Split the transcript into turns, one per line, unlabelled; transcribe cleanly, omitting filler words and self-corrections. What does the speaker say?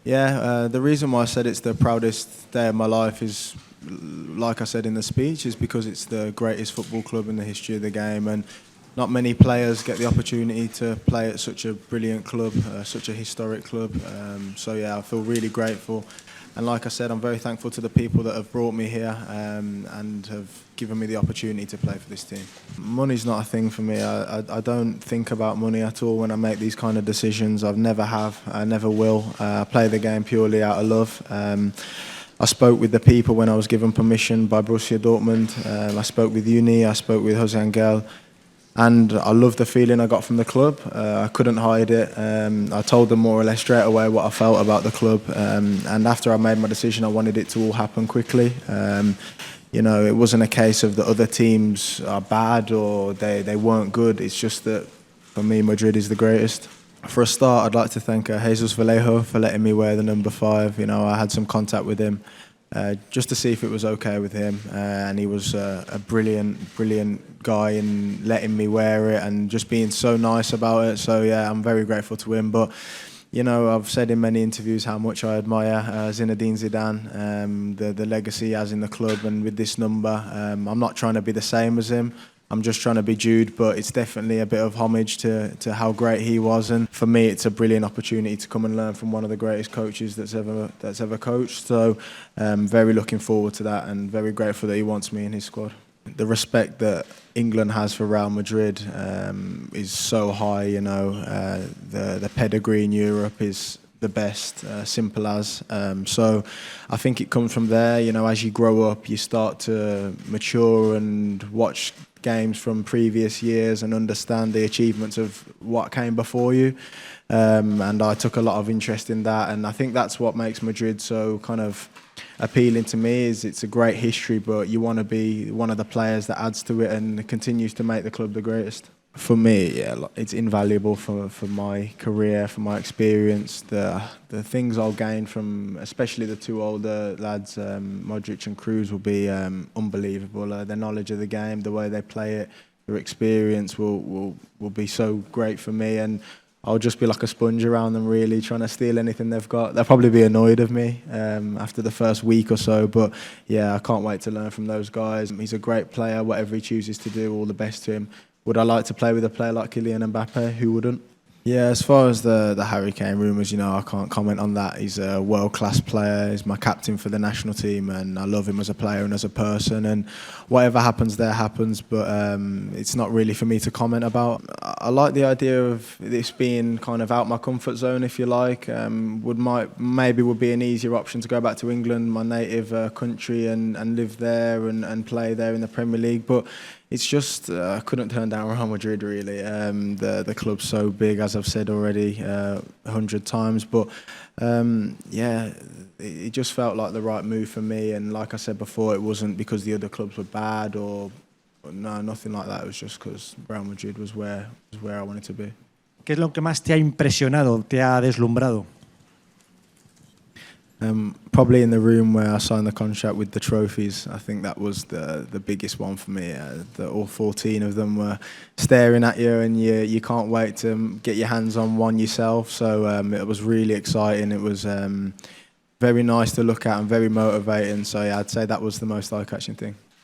Yeah, the reason why I said it's the proudest day of my life is, like I said in the speech, is because it's the greatest football club in the history of the game, and not many players get the opportunity to play at such a brilliant club, such a historic club. So yeah, I feel really grateful. And like I said, I'm very thankful to the people that have brought me here and have given me the opportunity to play for this team. Money's not a thing for me. I don't think about money at all when I make these kind of decisions. I've never have, I never will. I play the game purely out of love. I spoke with the people when I was given permission by Borussia Dortmund. I spoke with Uni, I spoke with Jose Angel. And I loved the feeling I got from the club. I couldn't hide it. I told them more or less straight away what I felt about the club. And after I made my decision, I wanted it to all happen quickly. You know, it wasn't a case of the other teams are bad or they weren't good. It's just that, for me, Madrid is the greatest. For a start, I'd like to thank Jesus Vallejo for letting me wear the number 5. You know, I had some contact with him. Just to see if it was okay with him, and he was a brilliant guy in letting me wear it and just being so nice about it. So yeah, I'm very grateful to him. But you know, I've said in many interviews how much I admire Zinedine Zidane, the legacy he has in the club, and with this number, I'm not trying to be the same as him. I'm just trying to be Jude, but it's definitely a bit of homage to how great he was. And for me, it's a brilliant opportunity to come and learn from one of the greatest coaches that's ever coached. So very looking forward to that and very grateful that he wants me in his squad. The respect that England has for Real Madrid is so high, you know. The pedigree in Europe is the best, simple as. So I think it comes from there. You know, as you grow up, you start to mature and watch games from previous years and understand the achievements of what came before you. And I took a lot of interest in that, and I think that's what makes Madrid so kind of appealing to me. Is it's a great history, but you want to be one of the players that adds to it and continues to make the club the greatest. For me, yeah, it's invaluable for my career, for my experience. The things I'll gain from, especially the 2 older lads, Modric and Kroos, will be unbelievable. Their knowledge of the game, the way they play it, their experience will be so great for me, and I'll just be like a sponge around them, really, trying to steal anything they've got. They'll probably be annoyed of me after the first week or so, but yeah, I can't wait to learn from those guys. He's a great player, whatever he chooses to do, all the best to him. Would I like to play with a player like Kylian Mbappe? Who wouldn't? Yeah, as far as the Harry Kane rumours, you know, I can't comment on that. He's a world-class player. He's my captain for the national team, and I love him as a player and as a person. And whatever happens there happens, but it's not really for me to comment about. I like the idea of this being kind of out my comfort zone, if you like. Maybe would be an easier option to go back to England, my native country, and live there and play there in the Premier League. But it's just I couldn't turn down Real Madrid, really. The club's so big, as I've said already 100 times. But yeah, it just felt like the right move for me. And like I said before, it wasn't because the other clubs were bad or no, nothing like that. It was just because Real Madrid was where I wanted to be.
¿Qué es lo que más te ha impresionado, te ha deslumbrado?
Probably in the room where I signed the contract with the trophies. I think that was the biggest one for me. All 14 of them were staring at you, and you can't wait to get your hands on one yourself. So it was really exciting. It was very nice to look at and very motivating. So yeah, I'd say that was the most eye-catching thing.